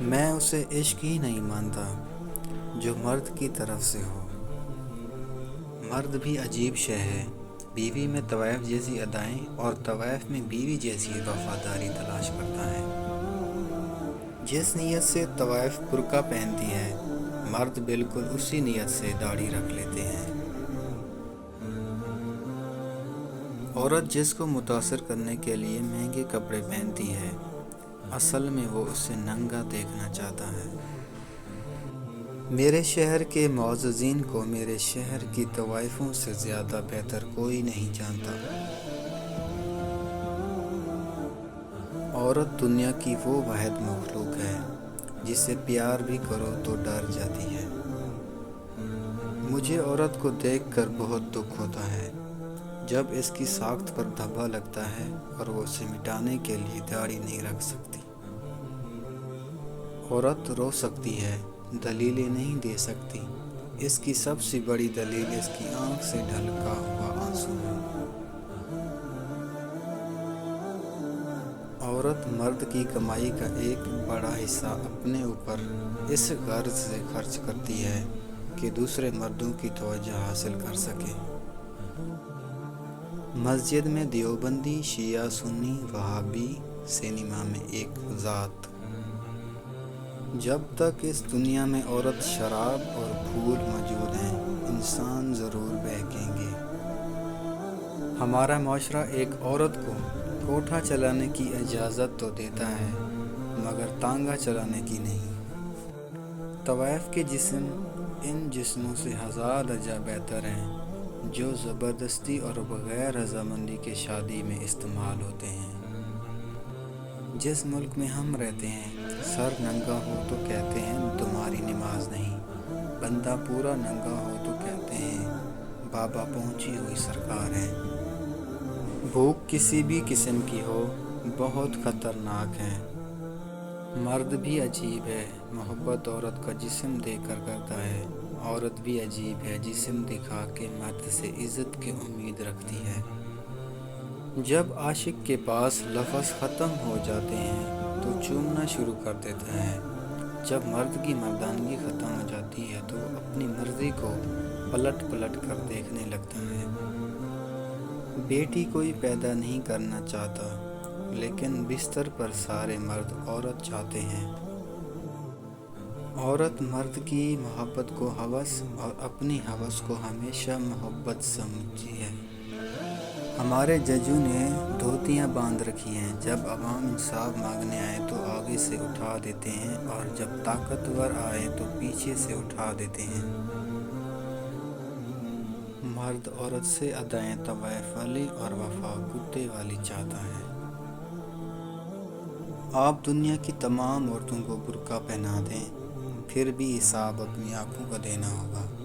میں اسے عشق ہی نہیں مانتا جو مرد کی طرف سے ہو۔ مرد بھی عجیب شے ہے، بیوی میں طوائف جیسی ادائیں اور طوائف میں بیوی جیسی وفاداری تلاش کرتا ہے۔ جس نیت سے طوائف برقع پہنتی ہے، مرد بالکل اسی نیت سے داڑھی رکھ لیتے ہیں۔ عورت جس کو متاثر کرنے کے لیے مہنگے کپڑے پہنتی ہے، اصل میں وہ اسے ننگا دیکھنا چاہتا ہے۔ میرے شہر کے معززین کو میرے شہر کی طوائفوں سے زیادہ بہتر کوئی نہیں جانتا۔ عورت دنیا کی وہ واحد مخلوق ہے جسے پیار بھی کرو تو ڈر جاتی ہے۔ مجھے عورت کو دیکھ کر بہت دکھ ہوتا ہے جب اس کی ساکھ پر دھبا لگتا ہے اور وہ اسے مٹانے کے لیے داڑھی نہیں رکھ سکتی۔ عورت رو سکتی ہے، دلیلیں نہیں دے سکتی۔ اس کی سب سے بڑی دلیل اس کی آنکھ سے ڈھلکا ہوا آنسو ہے۔ عورت مرد کی کمائی کا ایک بڑا حصہ اپنے اوپر اس غرض سے خرچ کرتی ہے کہ دوسرے مردوں کی توجہ حاصل کر سکے۔ مسجد میں دیوبندی، شیعہ، سنی، وہابی، سینما میں ایک ذات۔ جب تک اس دنیا میں عورت، شراب اور پھول موجود ہیں، انسان ضرور بہکیں گے۔ ہمارا معاشرہ ایک عورت کو کوٹھا چلانے کی اجازت تو دیتا ہے مگر تانگا چلانے کی نہیں۔ طوائف کے جسم ان جسموں سے ہزار درجہ بہتر ہیں جو زبردستی اور بغیر رضامندی کے شادی میں استعمال ہوتے ہیں۔ جس ملک میں ہم رہتے ہیں، سر ننگا ہو تو کہتے ہیں تمہاری نماز نہیں، بندہ پورا ننگا ہو تو کہتے ہیں بابا پہنچی ہوئی سرکار ہے۔ بھوک کسی بھی قسم کی ہو، بہت خطرناک ہے۔ مرد بھی عجیب ہے، محبت عورت کا جسم دیکھ کر کرتا ہے۔ عورت بھی عجیب ہے، جسم دکھا کے مرد سے عزت کی امید رکھتی ہے۔ جب عاشق کے پاس لفظ ختم ہو جاتے ہیں تو چومنا شروع کر دیتا ہے۔ جب مرد کی مردانگی ختم ہو جاتی ہے تو وہ اپنی مرضی کو پلٹ پلٹ کر دیکھنے لگتا ہے۔ بیٹی کوئی پیدا نہیں کرنا چاہتا، لیکن بستر پر سارے مرد عورت چاہتے ہیں۔ عورت مرد کی محبت کو ہوس اور اپنی ہوس کو ہمیشہ محبت سمجھتی ہے۔ ہمارے ججوں نے دھوتیاں باندھ رکھی ہیں، جب عوام انصاف مانگنے آئے تو آگے سے اٹھا دیتے ہیں اور جب طاقتور آئے تو پیچھے سے اٹھا دیتے ہیں۔ مرد عورت سے ادائیں طوائف والی اور وفا کتے والی چاہتا ہے۔ آپ دنیا کی تمام عورتوں کو برقع پہنا دیں، پھر بھی حساب اپنی آنکھوں کا دینا ہوگا۔